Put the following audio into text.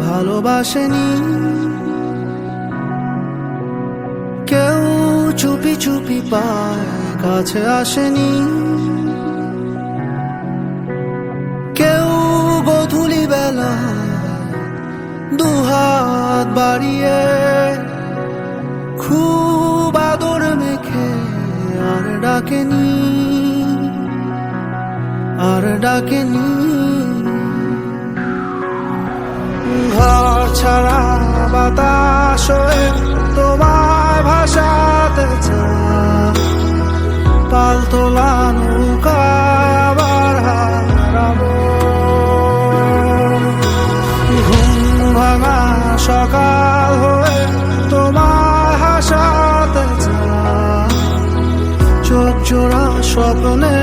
ভালোবাসেনি, কেউ চুপি চুপি পায় কাছে আসেনি, কেউ গোধূলি বেলা দুহাত বাড়িয়ে খুব আদর মেখে আর ডাকেনি, আর ডাকেনি। ঘর ছাড়া বাতাস হয়ে তোমায় ভাসাতে চায়, পাল তোলা নৌকায় আবার হারাবো। ঘুম ভাঙা সকাল হয়ে তোমায় হাসাতে চায়, চোখ জোড়া স্বপ্নে